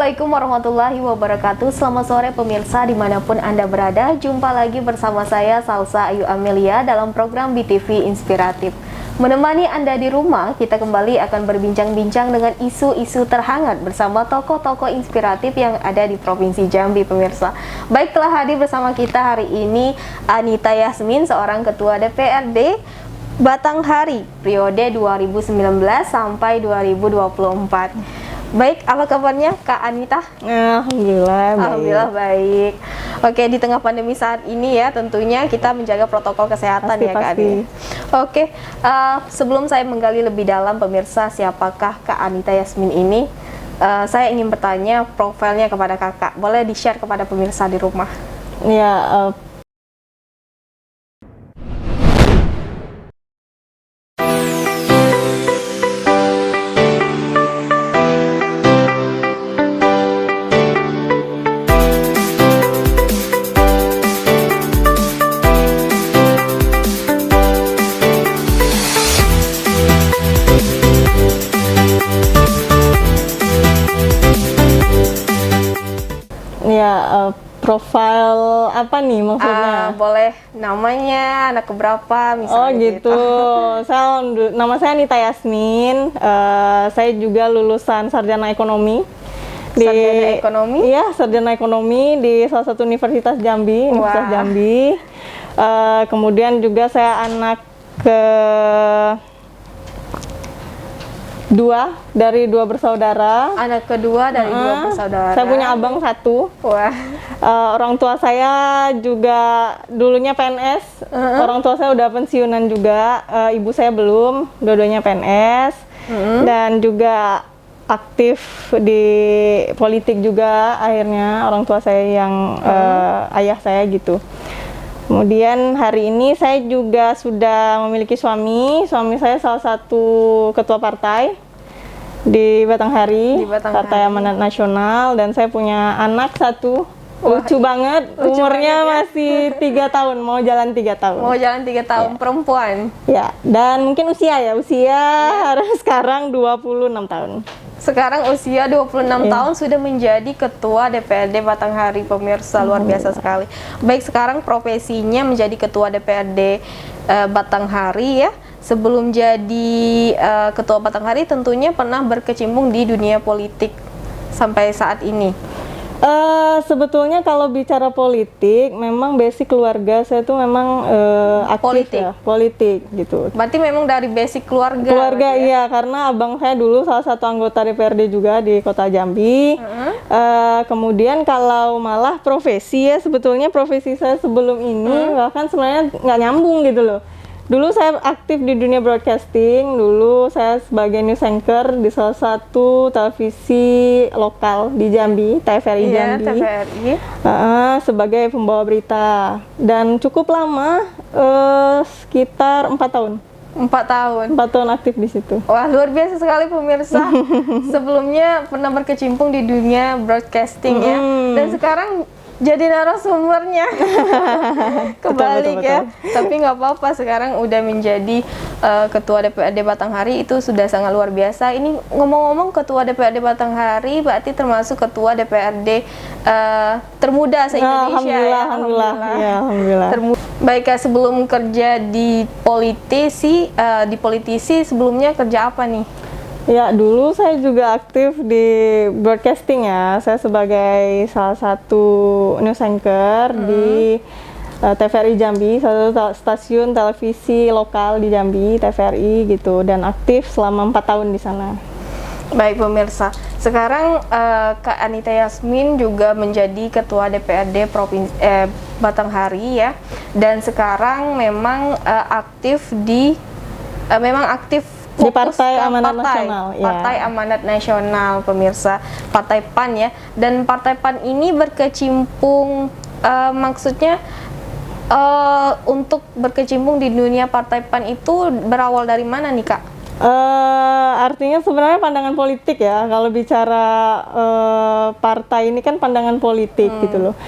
Assalamualaikum warahmatullahi wabarakatuh. Selamat sore pemirsa dimanapun Anda berada. Jumpa lagi bersama saya Salsa Ayu Amelia dalam program BTV Inspiratif. Menemani Anda di rumah, kita kembali akan berbincang-bincang dengan isu-isu terhangat bersama tokoh-tokoh inspiratif yang ada di Provinsi Jambi, pemirsa. Baik, telah hadir bersama kita hari ini Anita Yasmin, seorang Ketua DPRD Batanghari periode 2019 sampai 2024. Baik, apa kabarnya Kak Anita? Alhamdulillah baik. Alhamdulillah baik. Oke, di tengah pandemi saat ini ya, tentunya kita menjaga protokol kesehatan Pasti, ya Kak Anita. Oke, sebelum saya menggali lebih dalam pemirsa siapakah Kak Anita Yasmin ini, saya ingin bertanya profilnya kepada Kakak. Boleh di-share kepada pemirsa di rumah? Ya, profil apa nih maksudnya? Boleh namanya, anak keberapa misalnya. Oh gitu. Nama saya Anita Yasmin. Saya juga lulusan sarjana ekonomi. Sarjana ekonomi? Iya, sarjana ekonomi di salah satu universitas Jambi, Universitas Jambi. Kemudian juga saya anak dari dua bersaudara. Anak kedua dari dua bersaudara. Saya punya abang satu. Wah. Orang tua saya juga dulunya PNS. Orang tua saya udah pensiunan juga. Ibu saya belum. Dua-duanya PNS. Dan juga aktif di politik juga. Akhirnya orang tua saya yang ayah saya gitu. Kemudian hari ini saya juga sudah memiliki suami. Suami saya salah satu ketua partai di Batanghari, Partai Amanat Nasional, dan saya punya anak satu. Lucu banget, umurnya masih 3 tahun, mau jalan 3 tahun. Mau jalan 3 tahun, perempuan. Ya, dan mungkin usia harus sekarang 26 tahun. Sekarang usia 26 tahun sudah menjadi ketua DPRD Batanghari, pemirsa, luar biasa sekali. Baik, sekarang profesinya menjadi ketua DPRD Batanghari ya. Sebelum jadi ketua Batanghari tentunya pernah berkecimpung di dunia politik sampai saat ini. Sebetulnya kalau bicara politik, memang basic keluarga saya tuh memang aktif politik gitu. Berarti memang dari basic keluarga. Keluarga iya, karena abang saya dulu salah satu anggota DPRD juga di Kota Jambi. Kemudian kalau malah profesi ya, sebetulnya profesi saya sebelum ini bahkan sebenarnya nggak nyambung gitu loh. Dulu saya aktif di dunia broadcasting, dulu saya sebagai news anchor di salah satu televisi lokal di Jambi, TVRI Jambi. TVRI. Sebagai pembawa berita. Dan cukup lama, sekitar 4 tahun. 4 tahun. 4 tahun aktif di situ. Wah, luar biasa sekali pemirsa. Sebelumnya pernah berkecimpung di dunia broadcasting ya. Dan sekarang jadi narasumbernya. Kebalik betul. Ya. Tapi nggak apa-apa, sekarang udah menjadi ketua DPRD Batanghari, itu sudah sangat luar biasa. Ini ngomong-ngomong ketua DPRD Batanghari berarti termasuk ketua DPRD termuda se-Indonesia. Alhamdulillah. Baik, sebelum kerja di politisi sebelumnya kerja apa nih? Ya, dulu saya juga aktif di broadcasting ya. Saya sebagai salah satu news anchor di TVRI Jambi, satu stasiun televisi lokal di Jambi, TVRI gitu, dan aktif selama 4 tahun di sana. Baik pemirsa, sekarang Kak Anita Yasmin juga menjadi ketua DPRD Batanghari ya, dan sekarang memang aktif di Partai Amanat Nasional. Partai Amanat Nasional, pemirsa, Partai PAN ya. Dan Partai PAN ini berkecimpung, maksudnya untuk berkecimpung di dunia Partai PAN itu berawal dari mana nih Kak? Artinya sebenarnya pandangan politik ya. Kalau bicara partai ini kan pandangan politik gitu loh.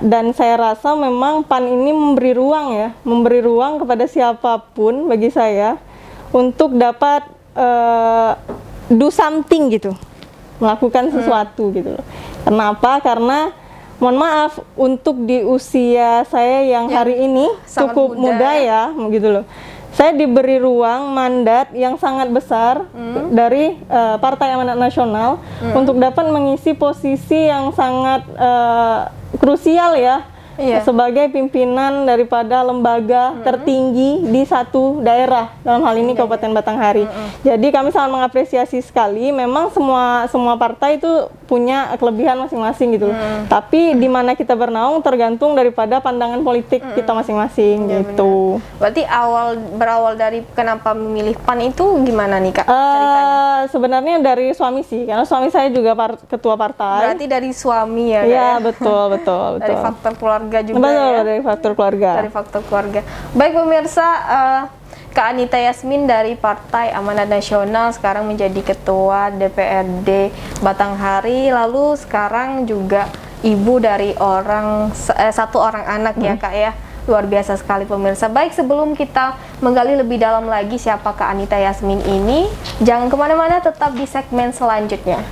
Dan saya rasa memang PAN ini memberi ruang kepada siapapun bagi saya untuk dapat do something gitu. melakukan sesuatu gitu loh. Kenapa? Karena mohon maaf, untuk di usia saya yang hari ini sangat cukup muda ya, gitu loh. Saya diberi ruang mandat yang sangat besar dari Partai Amanat Nasional untuk dapat mengisi posisi yang sangat krusial ya, sebagai pimpinan daripada lembaga tertinggi di satu daerah, dalam hal ini Kabupaten Batanghari. Jadi kami sangat mengapresiasi sekali. Memang semua partai itu punya kelebihan masing-masing gitu. Tapi di mana kita bernaung tergantung daripada pandangan politik kita masing-masing gitu. Berarti berawal dari kenapa memilih PAN itu gimana nih Kak ceritanya? Sebenarnya dari suami sih, karena suami saya juga ketua partai. Berarti dari suami ya Kak? Iya, betul. Dari faktor keluarga juga Betul, ya? dari faktor keluarga. Dari faktor keluarga. Baik pemirsa, Kak Anita Yasmin dari Partai Amanat Nasional sekarang menjadi Ketua DPRD Batanghari, lalu sekarang juga ibu dari satu orang anak ya Kak ya. Luar biasa sekali pemirsa. Baik, sebelum kita menggali lebih dalam lagi siapa Kak Anita Yasmin ini, jangan kemana-mana, tetap di segmen selanjutnya.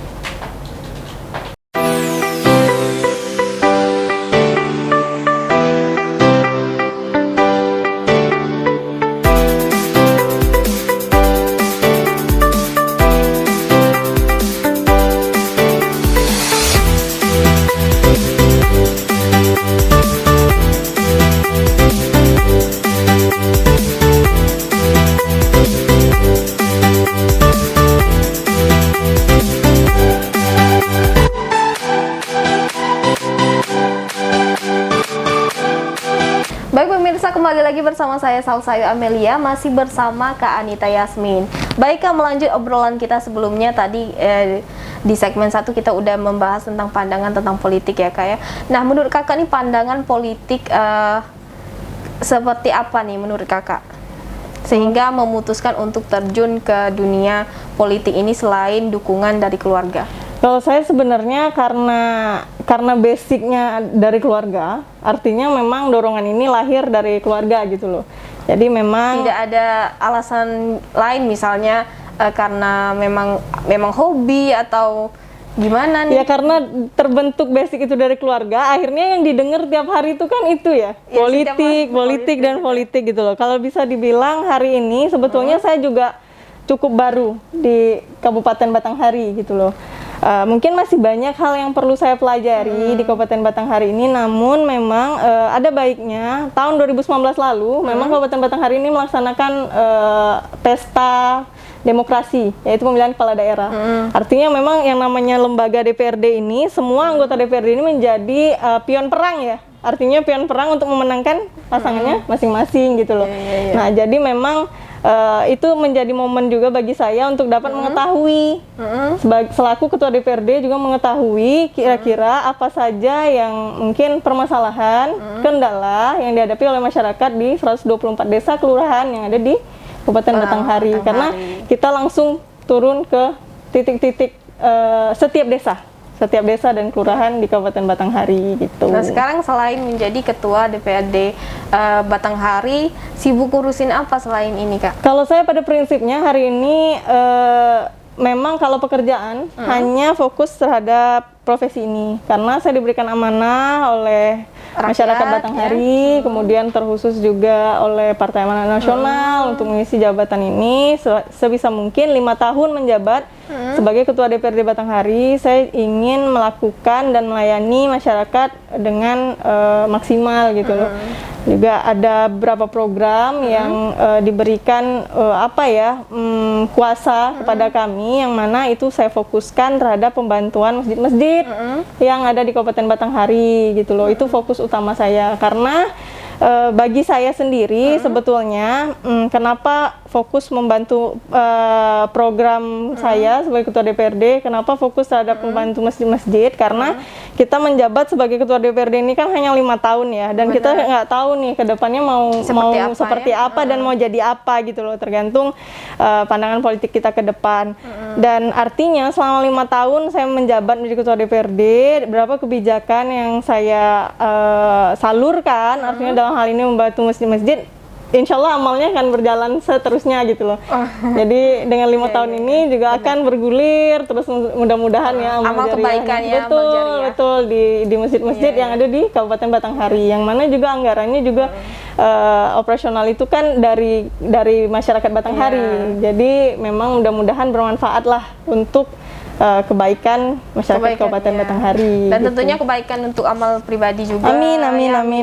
Baik pemirsa, kembali lagi bersama saya Salsa Ayu Amelia, masih bersama Kak Anita Yasmin. Baik Kak, melanjut obrolan kita sebelumnya tadi di segmen 1 kita udah membahas tentang pandangan tentang politik ya Kak ya. Nah, menurut Kakak nih pandangan politik seperti apa nih menurut Kakak? Sehingga memutuskan untuk terjun ke dunia politik ini selain dukungan dari keluarga. Kalau saya sebenarnya karena basicnya dari keluarga, artinya memang dorongan ini lahir dari keluarga gitu loh. Jadi memang tidak ada alasan lain, misalnya karena memang hobi atau gimana nih? ya karena terbentuk basic itu dari keluarga, akhirnya yang didengar tiap hari itu kan itu ya, Ya, politik gitu loh. Kalau bisa dibilang hari ini sebetulnya saya juga cukup baru di Kabupaten Batanghari gitu loh. Mungkin masih banyak hal yang perlu saya pelajari di Kabupaten Batanghari ini, namun memang ada baiknya tahun 2019 lalu memang Kabupaten Batanghari ini melaksanakan pesta demokrasi, yaitu pemilihan kepala daerah. Artinya memang yang namanya lembaga DPRD ini, semua anggota DPRD ini menjadi pion perang ya. Artinya pion perang untuk memenangkan pasangannya masing-masing gitu loh. Nah, jadi memang itu menjadi momen juga bagi saya untuk dapat mengetahui selaku ketua DPRD juga mengetahui kira-kira apa saja yang mungkin permasalahan, kendala yang dihadapi oleh masyarakat di 124 desa kelurahan yang ada di Kabupaten Batanghari. Karena kita langsung turun ke titik-titik setiap desa dan kelurahan di Kabupaten Batanghari gitu. Nah, sekarang selain menjadi ketua DPRD Batanghari, sibuk ngurusin apa selain ini Kak? Kalau saya pada prinsipnya hari ini memang kalau pekerjaan hanya fokus terhadap profesi ini, karena saya diberikan amanah oleh masyarakat Batanghari, kemudian terkhusus juga oleh Partai Amanat Nasional untuk mengisi jabatan ini sebisa mungkin 5 tahun menjabat sebagai Ketua DPRD Batanghari. Saya ingin melakukan dan melayani masyarakat dengan maksimal gitu loh. Juga ada beberapa program yang diberikan kuasa kepada kami, yang mana itu saya fokuskan terhadap pembantuan masjid-masjid yang ada di Kabupaten Batanghari gitu loh. Itu fokus utama saya, karena bagi saya sendiri sebetulnya kenapa fokus membantu program saya sebagai ketua DPRD, kenapa fokus terhadap membantu masjid-masjid, karena kita menjabat sebagai ketua DPRD ini kan hanya 5 tahun ya, dan kita nggak tahu nih kedepannya mau seperti apa dan mau jadi apa gitu loh, tergantung pandangan politik kita ke depan. Dan artinya selama 5 tahun saya menjabat menjadi ketua DPRD, berapa kebijakan yang saya salurkan, artinya dalam hal ini membantu masjid-masjid, insya Allah amalnya akan berjalan seterusnya gitu loh. Jadi dengan 5 tahun ini juga akan bergulir terus, mudah-mudahan ya amal kebaikan ya, betul, amal jariah. betul di masjid-masjid yang ada di Kabupaten Batanghari, yang mana juga anggarannya juga operasional itu kan dari masyarakat Batanghari. Jadi memang mudah-mudahan bermanfaat lah untuk kebaikan masyarakat Kabupaten Batanghari. Dan gitu. tentunya kebaikan untuk amal pribadi juga. Amin,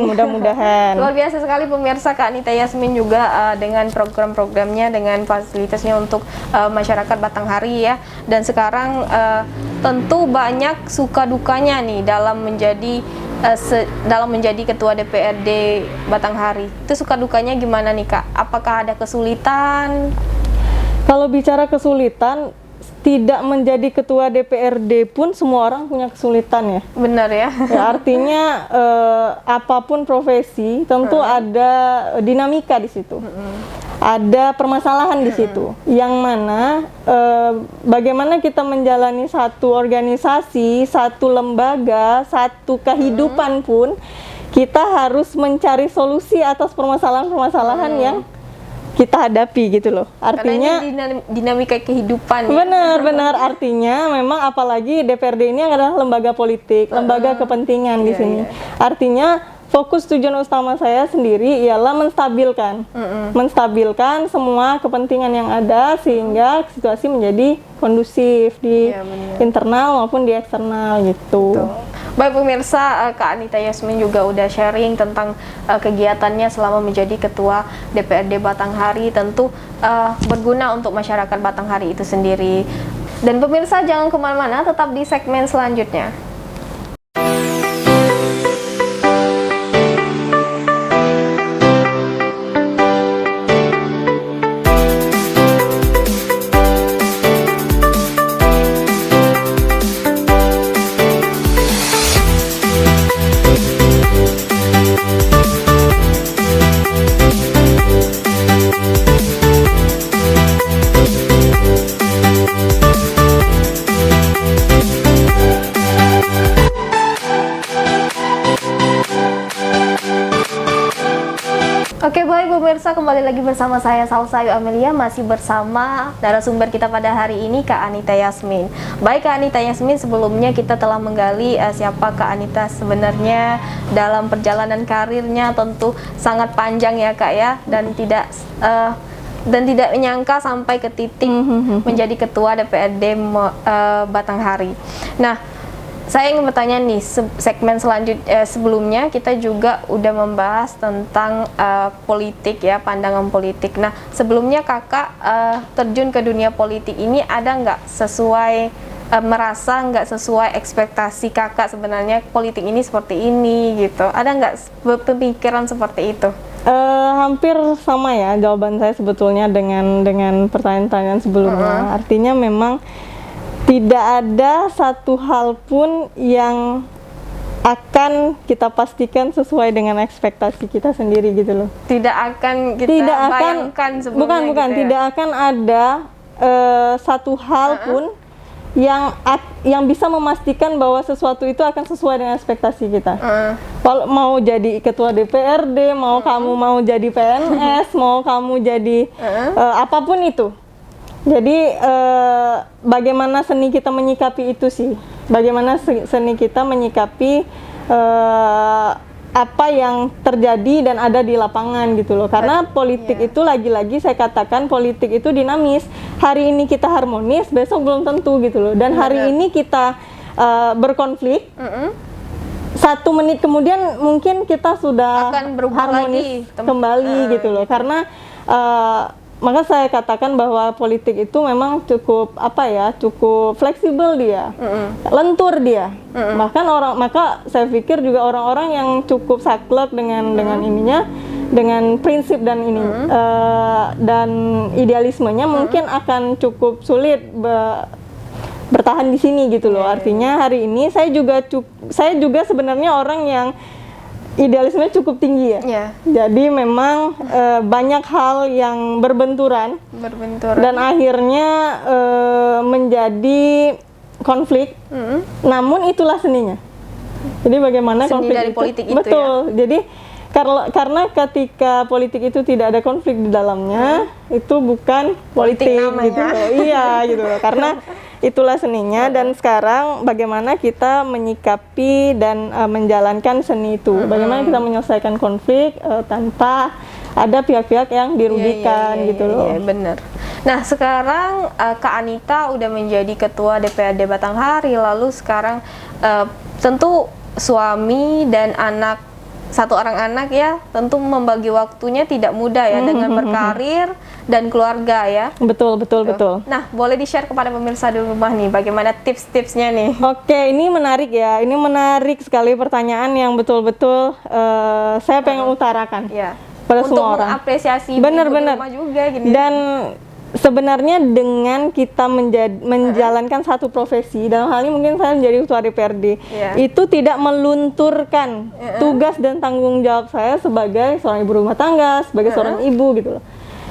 mudah-mudahan. Luar biasa sekali pemirsa, Kak Anita Yasmin juga dengan program-programnya, dengan fasilitasnya untuk masyarakat Batanghari ya. Dan sekarang tentu banyak suka dukanya nih dalam menjadi ketua DPRD Batanghari. Itu suka dukanya gimana nih Kak? Apakah ada kesulitan? Kalau bicara kesulitan, tidak menjadi ketua DPRD pun semua orang punya kesulitan ya. Benar ya. Ya, artinya apapun profesi tentu ada dinamika di situ. Ada permasalahan di situ. Yang mana bagaimana kita menjalani satu organisasi, satu lembaga, satu kehidupan pun kita harus mencari solusi atas permasalahan-permasalahan yang kita hadapi gitu loh. Artinya karena ini dinamika kehidupan ya. Benar, artinya memang apalagi DPRD ini adalah lembaga politik, lembaga kepentingan di sini. Artinya fokus tujuan utama saya sendiri ialah menstabilkan semua kepentingan yang ada sehingga situasi menjadi kondusif di internal maupun di eksternal gitu. Baik pemirsa, Kak Anita Yasmin juga udah sharing tentang kegiatannya selama menjadi ketua DPRD Batanghari, tentu berguna untuk masyarakat Batanghari itu sendiri. Dan pemirsa jangan kemana-mana, tetap di segmen selanjutnya. Oke baik pemirsa, kembali lagi bersama saya Salsa Ayu Amelia, masih bersama narasumber kita pada hari ini Kak Anita Yasmin. Baik Kak Anita Yasmin, sebelumnya kita telah menggali siapa Kak Anita sebenarnya dalam perjalanan karirnya, tentu sangat panjang ya Kak ya, dan tidak menyangka sampai ke titik menjadi ketua DPRD Batanghari. Nah, saya ingin bertanya nih, segmen selanjutnya sebelumnya kita juga udah membahas tentang politik ya, pandangan politik. Nah, sebelumnya kakak terjun ke dunia politik ini ada nggak merasa nggak sesuai ekspektasi kakak sebenarnya politik ini seperti ini gitu? Ada nggak pemikiran seperti itu? Hampir sama ya jawaban saya sebetulnya dengan pertanyaan-pertanyaan sebelumnya. Artinya memang tidak ada satu hal pun yang akan kita pastikan sesuai dengan ekspektasi kita sendiri gitu loh. Tidak akan kita bayangkan sebelumnya. Bukan, gitu ya? Tidak akan ada satu hal pun yang bisa memastikan bahwa sesuatu itu akan sesuai dengan ekspektasi kita. Kalau mau jadi ketua DPRD, mau kamu mau jadi PNS, mau kamu jadi apapun itu. Jadi bagaimana seni kita menyikapi itu sih, bagaimana seni kita menyikapi apa yang terjadi dan ada di lapangan gitu loh. Karena politik itu lagi-lagi saya katakan politik itu dinamis. Hari ini kita harmonis, besok belum tentu gitu loh. Dan hari ini kita berkonflik, 1 menit kemudian mungkin kita sudah akan berubah harmonis lagi kembali gitu loh. Karena maka saya katakan bahwa politik itu memang cukup cukup fleksibel dia, lentur dia. Bahkan maka saya pikir juga orang-orang yang cukup saklek dengan ininya, dengan prinsip dan ini dan idealismenya mungkin akan cukup sulit bertahan di sini gitu loh. Artinya hari ini saya juga sebenarnya orang yang idealisme cukup tinggi ya. Jadi memang banyak hal yang berbenturan. Dan akhirnya menjadi konflik. Namun itulah seninya. Jadi bagaimana seni konflik dari itu politik itu betul. ya? Jadi karena ketika politik itu tidak ada konflik di dalamnya, itu bukan politik gitu loh. Iya gitu loh. Karena itulah seninya, dan sekarang bagaimana kita menyikapi dan menjalankan seni itu. Bagaimana kita menyelesaikan konflik tanpa ada pihak-pihak yang dirugikan gitu loh. Iya, bener. Nah, sekarang Kak Anita udah menjadi ketua DPRD Batanghari, lalu sekarang tentu suami dan satu orang anak ya, tentu membagi waktunya tidak mudah ya dengan berkarir dan keluarga ya. Betul. Nah, boleh di-share kepada pemirsa di rumah nih, bagaimana tips-tipsnya nih? Oke, ini menarik ya. Ini menarik sekali pertanyaan yang betul-betul saya pengen utarakan pada untuk semua orang. Mengapresiasi Benar. rumah juga gini. Dan sebenarnya dengan kita menjalankan satu profesi, dalam hal ini mungkin saya menjadi ketua DPRD, itu tidak melunturkan tugas dan tanggung jawab saya sebagai seorang ibu rumah tangga, sebagai seorang ibu gitu loh.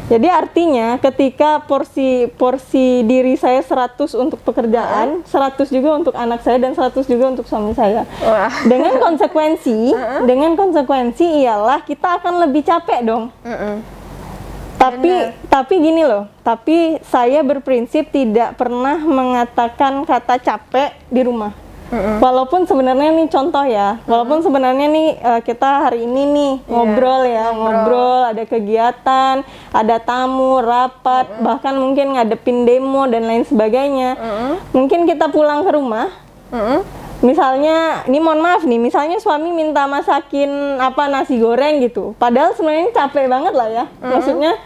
Jadi artinya ketika porsi diri saya 100 untuk pekerjaan, 100 juga untuk anak saya, dan 100 juga untuk suami saya. Dengan konsekuensi ialah kita akan lebih capek dong. Tapi gini loh, tapi saya berprinsip tidak pernah mengatakan kata capek di rumah. Walaupun sebenarnya nih contoh ya, walaupun sebenarnya nih kita hari ini nih ngobrol, ada kegiatan, ada tamu, rapat, bahkan mungkin ngadepin demo dan lain sebagainya. Mungkin kita pulang ke rumah, misalnya, ini mohon maaf nih, misalnya suami minta masakin nasi goreng gitu, padahal sebenarnya capek banget lah ya, maksudnya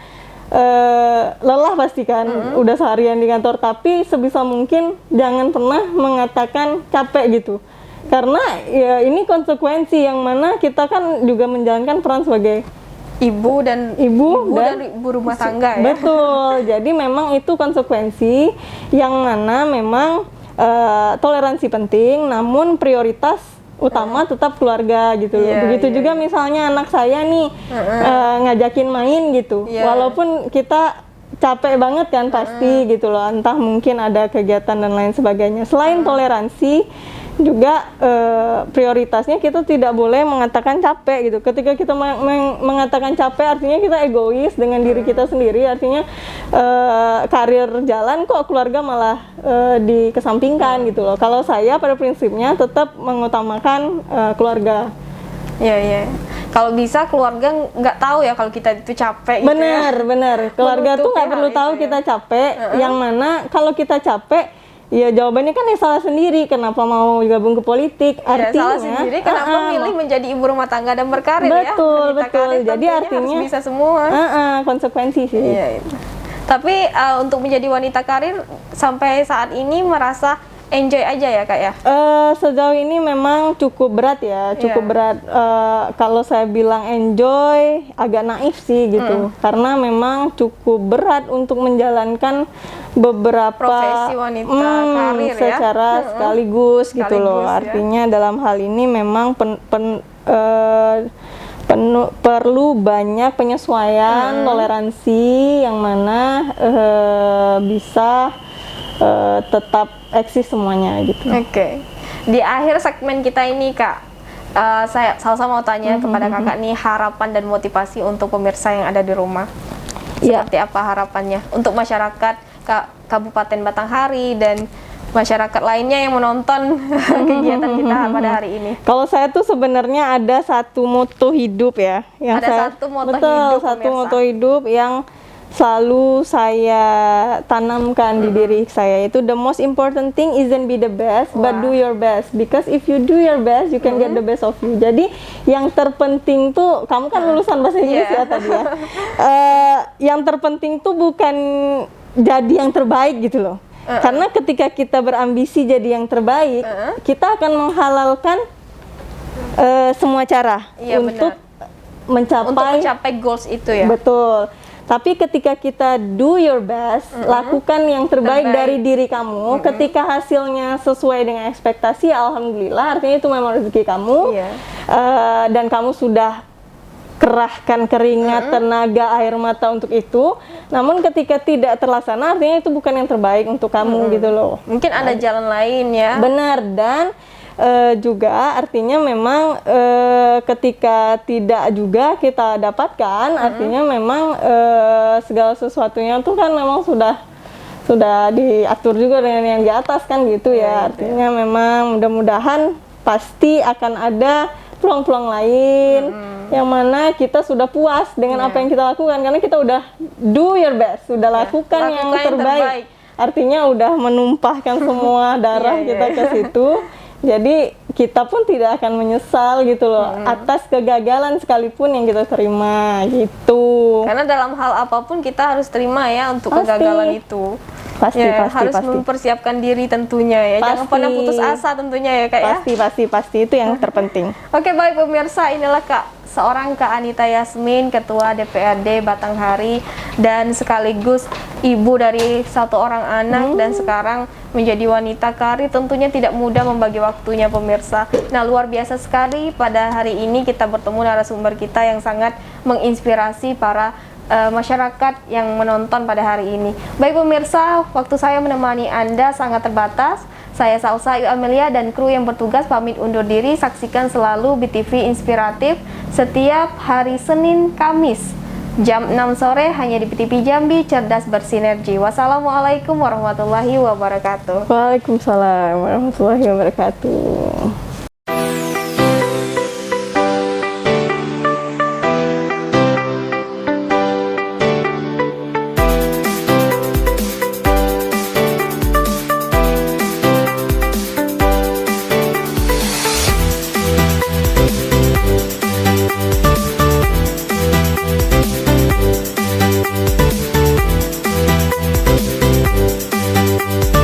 lelah pasti kan, udah seharian di kantor, tapi sebisa mungkin jangan pernah mengatakan capek gitu, karena ya ini konsekuensi yang mana kita kan juga menjalankan peran sebagai ibu dan ibu rumah tangga ya. Betul, jadi memang itu konsekuensi yang mana memang toleransi penting, namun prioritas utama tetap keluarga gitu. Begitu juga misalnya anak saya nih ngajakin main gitu, walaupun kita capek banget kan pasti gitu loh, entah mungkin ada kegiatan dan lain sebagainya. Selain toleransi, juga prioritasnya kita tidak boleh mengatakan capek gitu. Ketika kita mengatakan capek, artinya kita egois dengan diri kita sendiri, artinya karir jalan kok keluarga malah dikesampingkan gitu loh. Kalau saya pada prinsipnya tetap mengutamakan keluarga. Iya. Kalau bisa keluarga nggak tahu ya kalau kita itu capek gitu. Benar. Keluarga tuh nggak perlu tahu kita capek. Yang mana kalau kita capek, ya jawabannya kan ya salah sendiri, kenapa mau gabung ke politik, artinya salah sendiri kenapa milih menjadi ibu rumah tangga dan berkarir. Betul. Karir, jadi artinya harus bisa semua. Konsekuensi sih. Iya. Tapi untuk menjadi wanita karir sampai saat ini merasa enjoy aja ya Kak ya? Sejauh ini memang cukup berat ya, berat. Kalau saya bilang enjoy, agak naif sih gitu, karena memang cukup berat untuk menjalankan beberapa profesi wanita karir secara sekaligus gitu loh. Artinya dalam hal ini memang perlu banyak penyesuaian, toleransi yang mana bisa tetap eksis semuanya gitu. Oke. Di akhir segmen kita ini Kak, saya mau tanya kepada Kakak nih, harapan dan motivasi untuk pemirsa yang ada di rumah. Seperti apa harapannya untuk masyarakat Kabupaten Batanghari dan masyarakat lainnya yang menonton kegiatan kita pada hari ini? Kalau saya tuh sebenarnya ada satu moto hidup ya, yang satu moto hidup yang selalu saya tanamkan di diri saya, itu the most important thing isn't be the best, but do your best, because if you do your best you can get the best of you. Jadi yang terpenting tuh, kamu kan lulusan bahasa Inggris ya tadi ya, yang terpenting tuh bukan jadi yang terbaik gitu loh. Karena ketika kita berambisi jadi yang terbaik, kita akan menghalalkan semua cara untuk mencapai goals itu ya. Betul. Tapi ketika kita do your best, lakukan yang terbaik dari diri kamu, ketika hasilnya sesuai dengan ekspektasi, alhamdulillah, artinya itu memang rezeki kamu, dan kamu sudah kerahkan keringat, tenaga, air mata untuk itu. Namun ketika tidak terlaksana, artinya itu bukan yang terbaik untuk kamu gitu loh. Mungkin ada jalan lain ya. Benar, dan juga artinya memang ketika tidak juga kita dapatkan, artinya memang segala sesuatunya tuh kan memang sudah diatur juga dengan yang di atas kan gitu ya. Artinya memang mudah-mudahan pasti akan ada peluang-peluang lain yang mana kita sudah puas dengan apa yang kita lakukan, karena kita udah do your best, sudah lakukan yang terbaik. Artinya udah menumpahkan semua darah kita ke situ. Jadi kita pun tidak akan menyesal gitu loh atas kegagalan sekalipun yang kita terima gitu. Karena dalam hal apapun kita harus terima ya untuk kegagalan itu. Pasti, harus mempersiapkan diri tentunya ya. Jangan pernah putus asa tentunya ya Kak ya. Pasti itu yang terpenting. Oke, baik pemirsa, inilah seorang Kak Anita Yasmin, Ketua DPRD Batanghari dan sekaligus ibu dari satu orang anak dan sekarang menjadi wanita karir. Tentunya tidak mudah membagi waktunya pemirsa. Nah, luar biasa sekali pada hari ini kita bertemu narasumber kita yang sangat menginspirasi para masyarakat yang menonton pada hari ini. Baik pemirsa, waktu saya menemani Anda sangat terbatas. Saya Salsa Ayu Amelia dan kru yang bertugas pamit undur diri. Saksikan selalu BTV Inspiratif setiap hari Senin, Kamis jam 6 sore hanya di BTV Jambi, cerdas bersinergi. Wassalamualaikum warahmatullahi wabarakatuh. Waalaikumsalam warahmatullahi wabarakatuh.